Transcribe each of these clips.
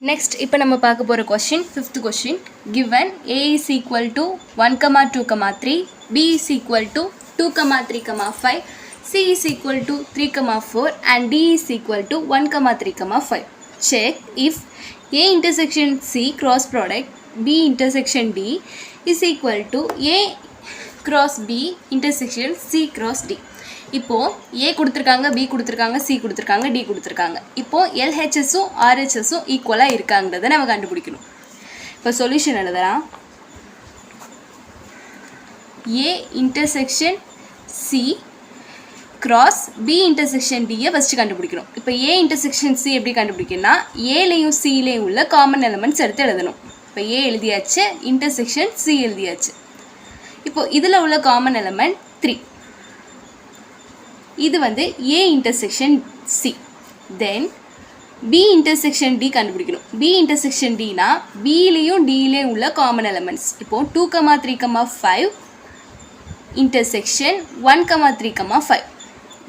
Next, இப்போ நம்ம பார்க்க போகிற question, fifth question. Given A is equal to 1, 2, 3, B is equal to 2, 3, 5, C is equal to 3, 4, and D is equal to 1, 3, 5. Check if A intersection C cross product B intersection D is equal to A cross B intersection C cross D. இப்போ A கொடுத்துருக்காங்க, B கொடுத்துருக்காங்க, C கொடுத்துருக்காங்க, D கொடுத்துருக்காங்க. இப்போ LHSும் RHSும் ஈக்குவலாக இருக்காங்கிறத நம்ம கண்டுபிடிக்கணும். இப்போ சொல்யூஷன் எழுதலாம். A intersection C cross B intersection Dயை ஃபஸ்ட்டு கண்டுபிடிக்கணும். இப்போ A இன்டர்செக்ஷன் C எப்படி கண்டுபிடிக்கணும்னா Aலையும் Cலையும் உள்ள காமன் எலமெண்ட்ஸ் எடுத்து எழுதணும். இப்போ A எழுதியாச்சு, இன்டர்செக்ஷன் C எழுதியாச்சு. இப்போ இதில் உள்ள காமன் எலமெண்ட் 3. இது வந்து A intersection C. Then B intersection D கண்டுபிடிக்கணும். B intersection D னா Bலையும் Dலையும் உள்ள காமன் எலமெண்ட்ஸ். இப்போ 2, 3, 5 intersection 1, 3, 5.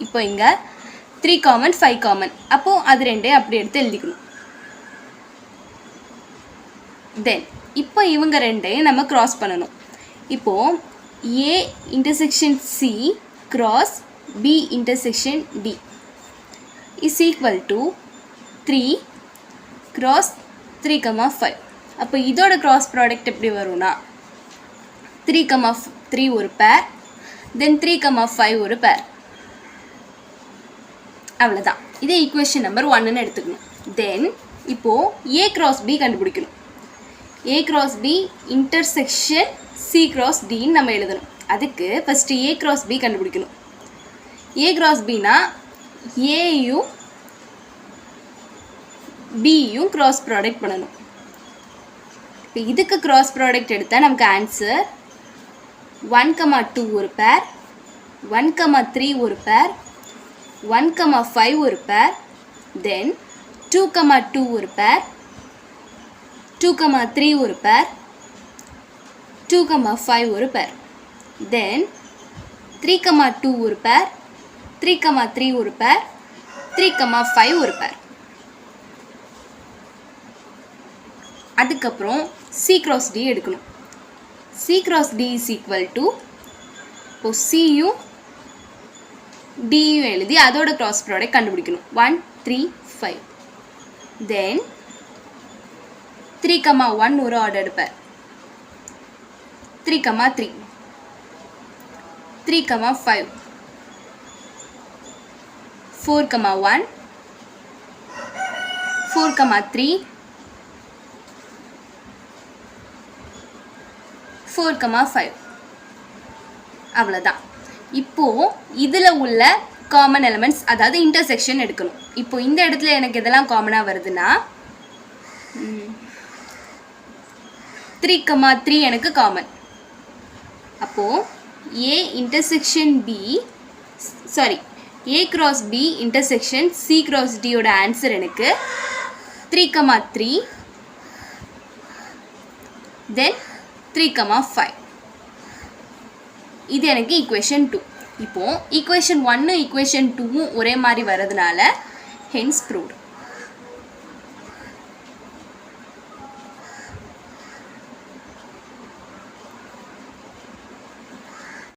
இப்போ இங்கே 3 காமன் 5 காமன். அப்போது அது ரெண்டே அப்படி எடுத்து எழுதிக்கணும். தென் இப்போ இவங்க ரெண்டையும் நம்ம கிராஸ் பண்ணணும். இப்போது A intersection C cross B intersection D is equal to 3 cross 3, 5. அப்போ இதோட cross product எப்படி வரும்னா 3, 3 ஒரு பேர், then 3, 5 ஒரு பேர். அவ்வளோதான். இதே ஈக்குவேஷன் நம்பர் 1ன்னு எடுத்துக்கணும். தென் இப்போது A cross B கண்டுபிடிக்கணும். A cross B intersection C cross Dன்னு நம்ம எழுதணும். அதுக்கு ஃபஸ்ட்டு A cross B கண்டுபிடிக்கணும். A cross B னா Aயும் Bயும் cross product பண்ணணும். இப்போ இதுக்கு cross product எடுத்தால் நமக்கு ஆன்சர் 1, 2 ஒரு பேர், 1, 3 ஒரு பேர், 1, 5 ஒரு பேர், தென் 2, 2 ஒரு பேர், 2, 3 ஒரு பேர், 2, 5 ஒரு பேர், தென் 3, 2 ஒரு பேர், 3, 3 ஒரு பேர், 3, 5 ஒரு பேர். அதுக்கப்புறம் C cross D எடுக்கணும். C cross D is equal to இப்போ Cயும் Dயும் எழுதி அதோட cross product கண்டுபிடிக்கணும். 1, 3, 5. தென் 3, 1 ஒரு ஆர்டர் பேர், 3, 3, 3, 5, 4, 1, 4, 3, 4, 5. அவ்வளோதான். இப்போது இதில் உள்ள காமன் எலமெண்ட்ஸ், அதாவது இன்டர்செக்ஷன் எடுக்கணும். இப்போ இந்த இடத்துல எனக்கு எதெல்லாம் காமனாக வருதுன்னா 3, 3 எனக்கு காமன். அப்போது A intersection B, sorry A cross B intersection C cross D ஓட ஆன்சர் எனக்கு 3, 3, then 3, 5. இது எனக்கு equation 2. இப்போ equation 1 equation 2 ஒரே மாதிரி வரதுனால hence proved.